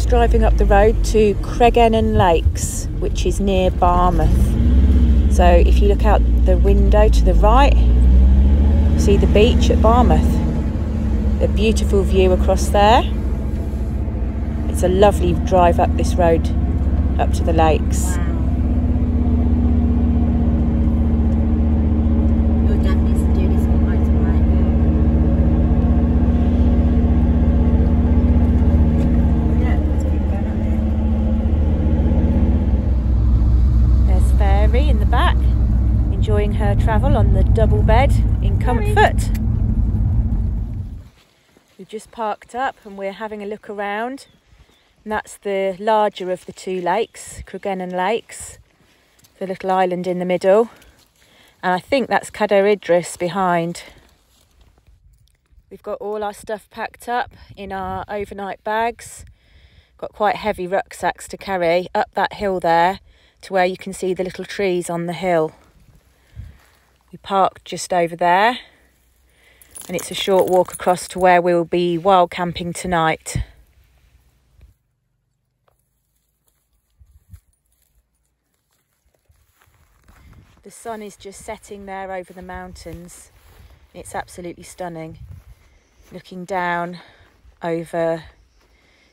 just driving up the road to Cregennan Lakes, which is near Barmouth. So if you look out the window to the right, see the beach at Barmouth. A beautiful view across there. It's a lovely drive up this road up to the lakes. Wow. You'll definitely do this one right away. Yeah, let's keep going up there. There's Fairy in the back, enjoying her travel on the double bed in comfort. We've just parked up and we're having a look around. And that's the larger of the two lakes, Cregennan Lakes, the little island in the middle. And I think that's One Tigris behind. We've got all our stuff packed up in our overnight bags. Got quite heavy rucksacks to carry up that hill there to where you can see the little trees on the hill. We parked just over there and it's a short walk across to where we'll be wild camping tonight. The sun is just setting there over the mountains. It's absolutely stunning. Looking down over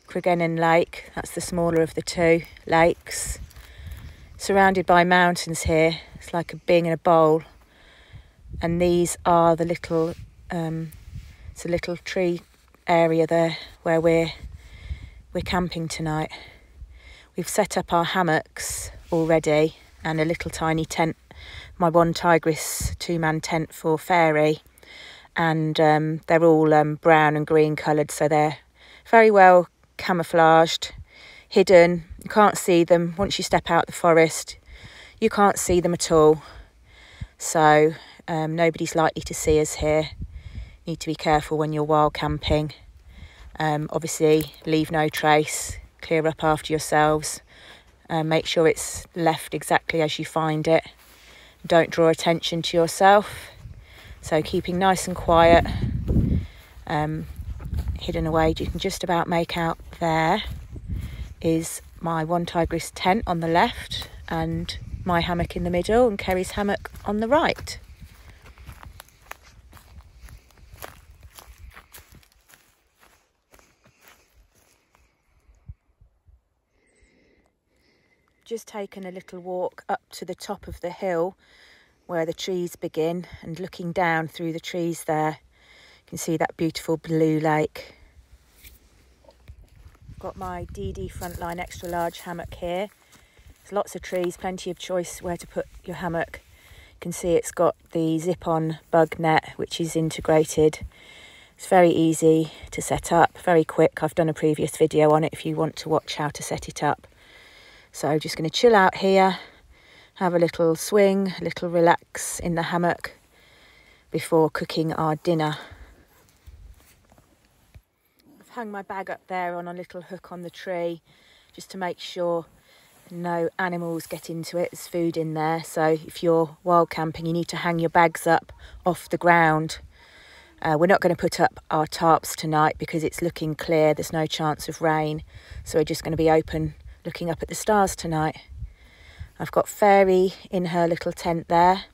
Cregennan Lake, that's the smaller of the two lakes. Surrounded by mountains here, it's like being in a bowl. And these are the little, it's a little tree area there where we're camping tonight. We've set up our hammocks already and a little tiny tent. My One Tigris 2-man tent for Fairy, and they're all brown and green coloured, so they're very well camouflaged, hidden. You can't see them. Once you step out the forest, you can't see them at all. So nobody's likely to see us here. Need to be careful when you're wild camping. Obviously, leave no trace. Clear up after yourselves. Make sure it's left exactly as you find it. Don't draw attention to yourself. So keeping nice and quiet, hidden away. You can just about make out there is my One Tigris tent on the left and my hammock in the middle and Kerry's hammock on the right. Just taken a little walk up to the top of the hill where the trees begin, and looking down through the trees there you can see that beautiful blue lake. Got my DD Frontline extra large hammock here. There's lots of trees, plenty of choice where to put your hammock. You can see it's got the zip-on bug net which is integrated. It's very easy to set up, very quick. I've done a previous video on it if you want to watch how to set it up. So just going to chill out here, have a little swing, a little relax in the hammock before cooking our dinner. I've hung my bag up there on a little hook on the tree just to make sure no animals get into it. There's food in there, so if you're wild camping you need to hang your bags up off the ground. We're not going to put up our tarps tonight because it's looking clear, there's no chance of rain, so we're just going to be open looking up at the stars tonight. I've got Fairy in her little tent there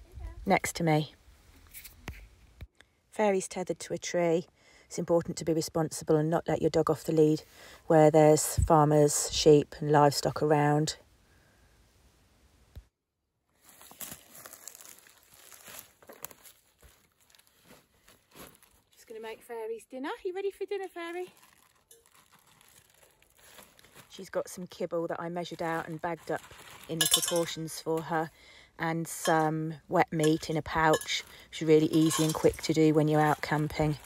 next to me. Fairy's tethered to a tree. It's important to be responsible and not let your dog off the lead where there's farmers, sheep and livestock around. Just going to make Fairy's dinner. You ready for dinner, Fairy? She's got some kibble that I measured out and bagged up in little portions for her, and some wet meat in a pouch, which is really easy and quick to do when you're out camping.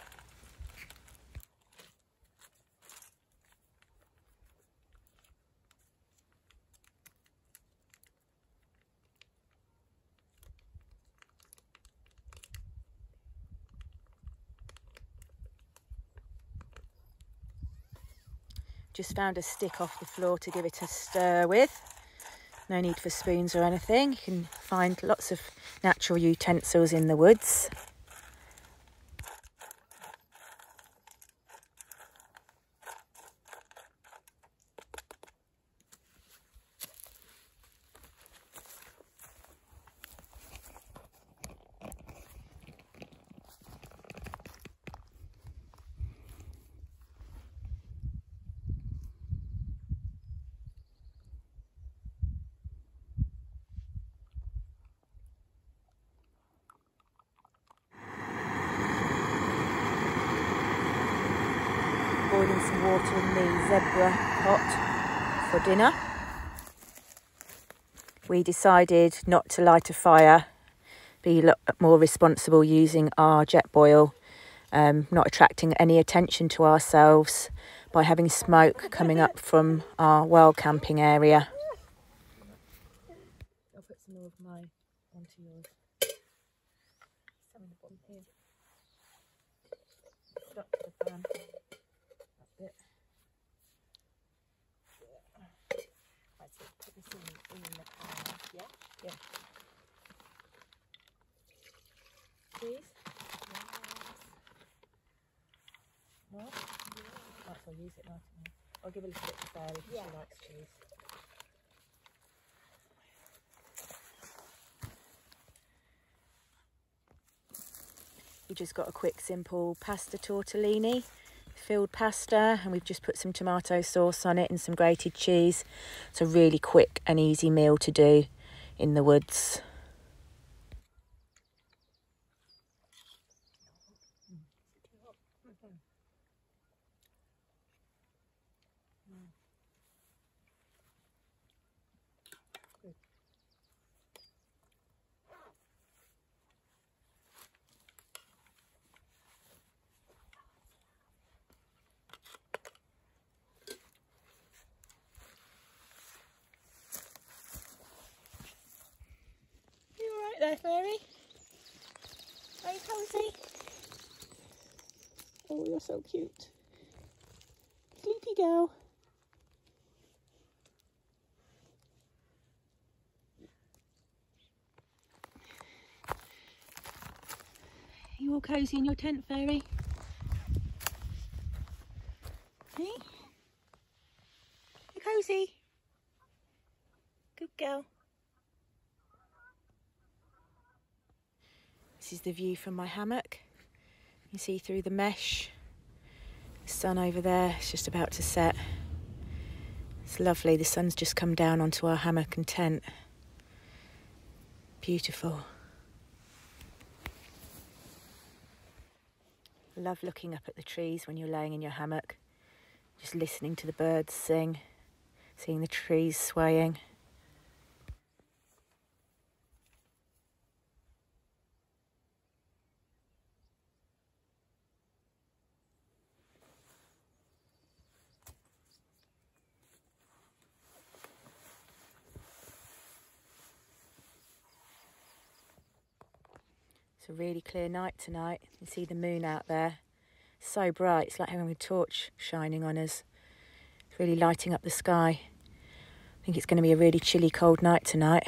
Just found a stick off the floor to give it a stir with. No need for spoons or anything. You can find lots of natural utensils in the woods. boiling some water in the zebra pot for dinner. We decided not to light a fire, be a lot more responsible using our jet boil, not attracting any attention to ourselves by having smoke coming up from our wild camping area. I'll put some more of mine onto yours. Some in the bottom here. Stuck to the pan. That bit. Yeah. Right, so put this in the pan. Yeah? Yeah. Cheese? Yes. No? Yeah. Right, so I'll use it now. I'll give a little bit to Sarah because she likes cheese. We just got a quick simple pasta tortellini, filled pasta, and we've just put some tomato sauce on it and some grated cheese. It's a really quick and easy meal to do in the woods. There, Fairy? Are you cozy? Oh, you're so cute. Sleepy girl. You all cozy in your tent, Fairy? Hey? You cozy? Good girl. This is the view from my hammock. You see through the mesh. The sun over there is just about to set. It's lovely. The sun's just come down onto our hammock and tent. Beautiful. I love looking up at the trees when you're laying in your hammock, just listening to the birds sing, seeing the trees swaying. It's a really clear night tonight. You can see the moon out there. So bright, it's like having a torch shining on us. It's really lighting up the sky. I think it's going to be a really chilly, cold night tonight.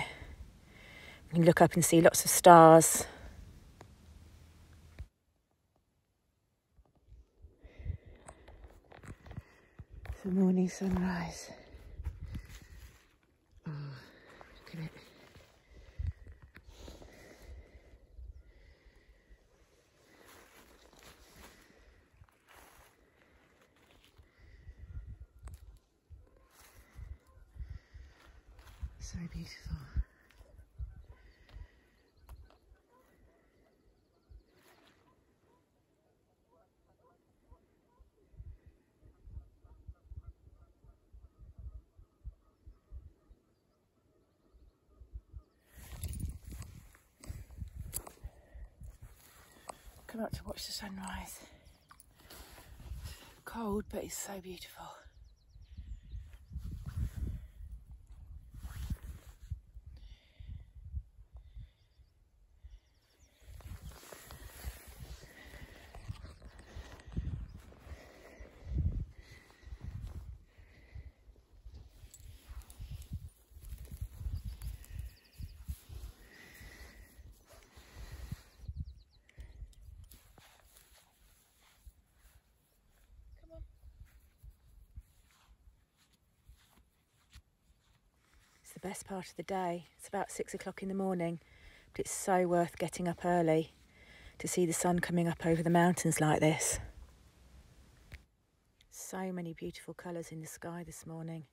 You can look up and see lots of stars. It's a morning sunrise. Oh, look at it. So beautiful. Come out to watch the sunrise. Cold, but it's so beautiful. The best part of the day. It's about 6 o'clock in the morning, but it's so worth getting up early to see the sun coming up over the mountains like this. So many beautiful colours in the sky this morning.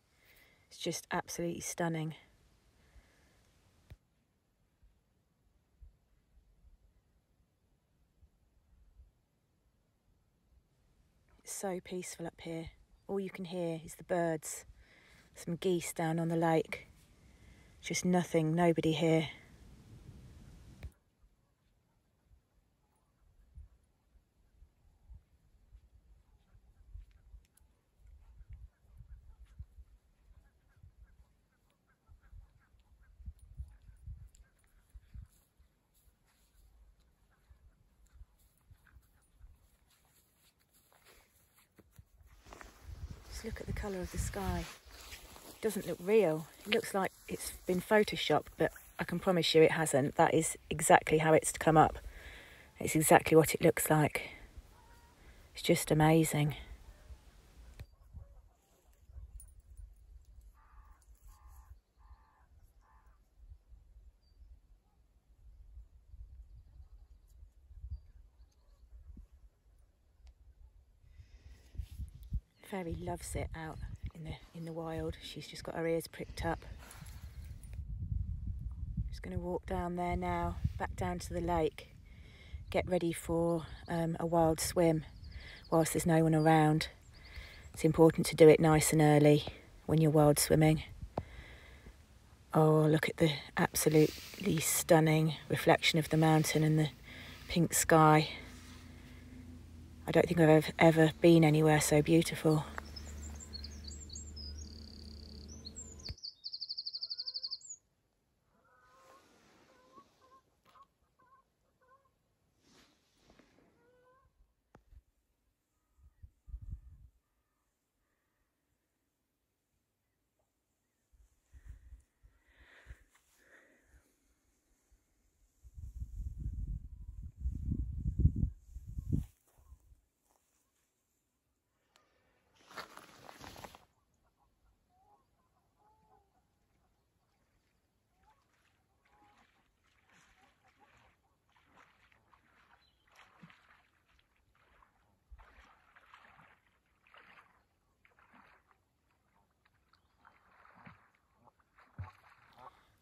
It's just absolutely stunning. It's so peaceful up here. All you can hear is the birds, some geese down on the lake. Just nothing, nobody here. Just look at the colour of the sky. It doesn't look real. It looks like it's been photoshopped, but I can promise you it hasn't. That is exactly how it's come up. It's exactly what it looks like. It's just amazing. Fairy loves it out in the wild. She's just got her ears pricked up. Just going to walk down there now, back down to the lake, get ready for a wild swim whilst there's no one around. It's important to do it nice and early when you're wild swimming. Oh, look at the absolutely stunning reflection of the mountain and the pink sky. I don't think I've ever been anywhere so beautiful.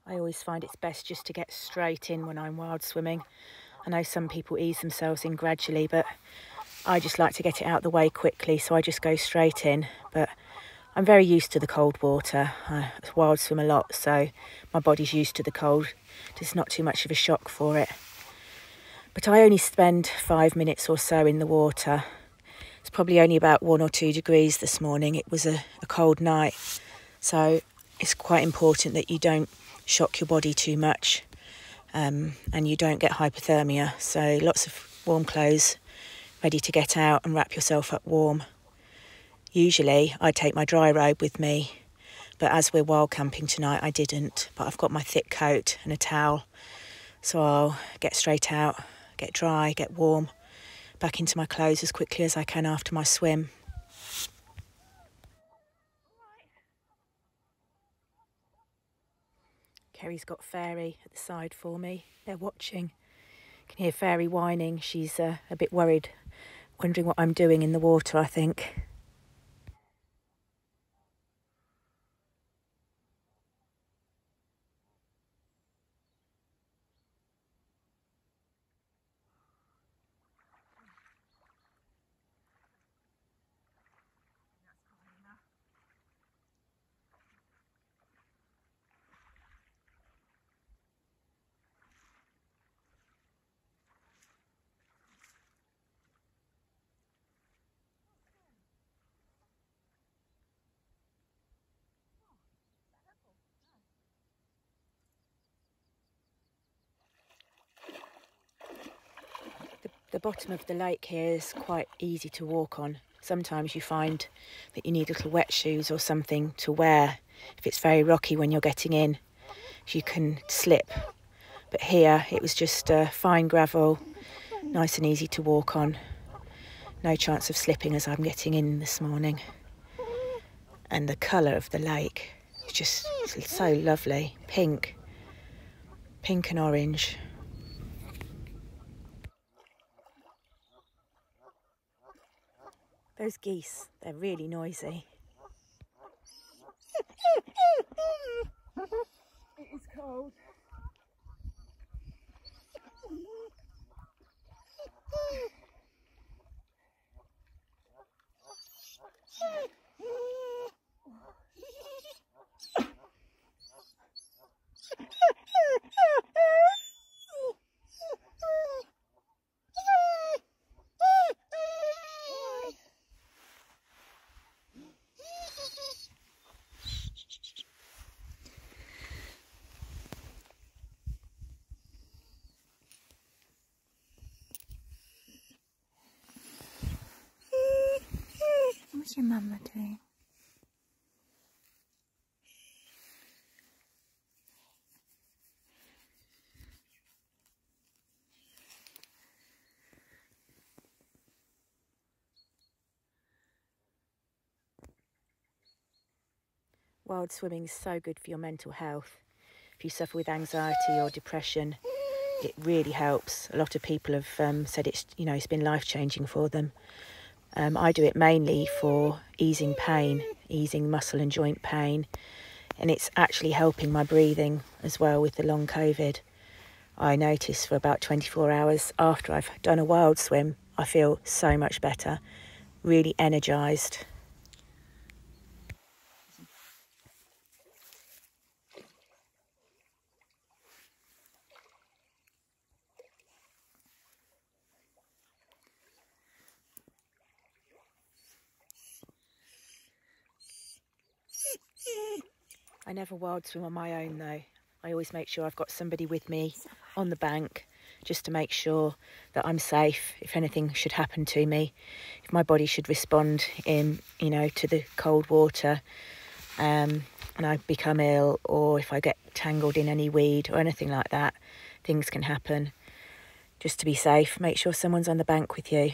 I always find it's best just to get straight in when I'm wild swimming. I know some people ease themselves in gradually, but I just like to get it out the way quickly, so I just go straight in. But I'm very used to the cold water. I wild swim a lot, so my body's used to the cold. It's not too much of a shock for it. But I only spend 5 minutes or so in the water. It's probably only about 1 or 2 degrees this morning. It was a cold night, so it's quite important that you don't shock your body too much and you don't get hypothermia. So lots of warm clothes, ready to get out and wrap yourself up warm. Usually I take my dry robe with me, but as we're wild camping tonight I didn't. But I've got my thick coat and a towel, so I'll get straight out, get dry, get warm, back into my clothes as quickly as I can after my swim. Kerry's got Fairy at the side for me. They're watching. You can hear Fairy whining. She's a bit worried, wondering what I'm doing in the water, I think. The bottom of the lake here is quite easy to walk on. Sometimes you find that you need little wet shoes or something to wear if it's very rocky when you're getting in. You can slip. But here it was just fine gravel, nice and easy to walk on. No chance of slipping as I'm getting in this morning. And the colour of the lake is just so lovely. Pink and orange. Those geese, they're really noisy. It is cold. your mama doing? Wild swimming is so good for your mental health. If you suffer with anxiety or depression, it really helps. A lot of people have said it's been life-changing for them. I do it mainly for easing pain, easing muscle and joint pain, and it's actually helping my breathing as well with the long COVID. I notice for about 24 hours after I've done a wild swim, I feel so much better, really energised. I never wild swim on my own though. I always make sure I've got somebody with me on the bank just to make sure that I'm safe if anything should happen to me. If my body should respond to the cold water and I become ill, or if I get tangled in any weed or anything like that, things can happen. Just to be safe, make sure someone's on the bank with you.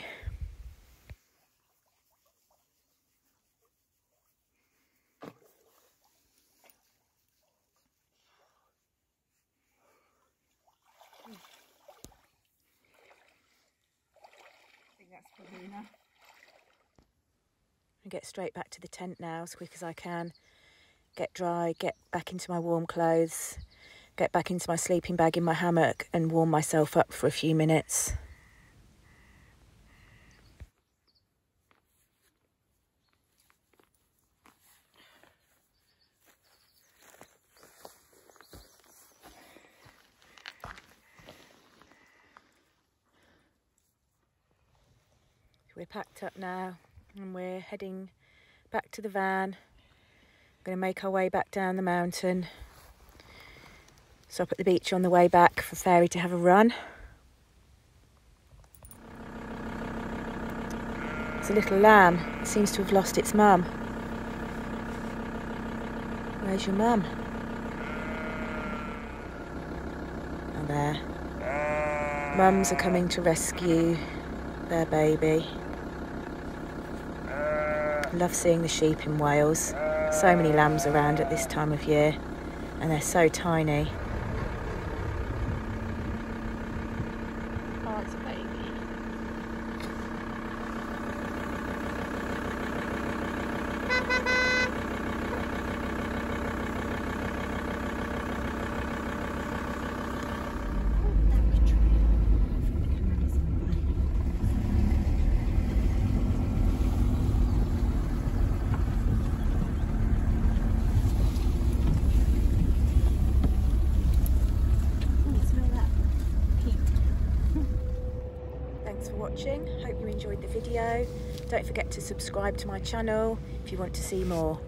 And get straight back to the tent now as quick as I can. Get dry, get back into my warm clothes, get back into my sleeping bag in my hammock and warm myself up for a few minutes. We're packed up now and we're heading back to the van. We're going to make our way back down the mountain. Stop at the beach on the way back for Fairy to have a run. There's a little lamb. It seems to have lost its mum. Where's your mum? Oh, there. Mums are coming to rescue their baby. I love seeing the sheep in Wales. So many lambs around at this time of year, and they're so tiny. Oh, it's a baby. Thanks for watching. Hope you enjoyed the video. Don't forget to subscribe to my channel if you want to see more.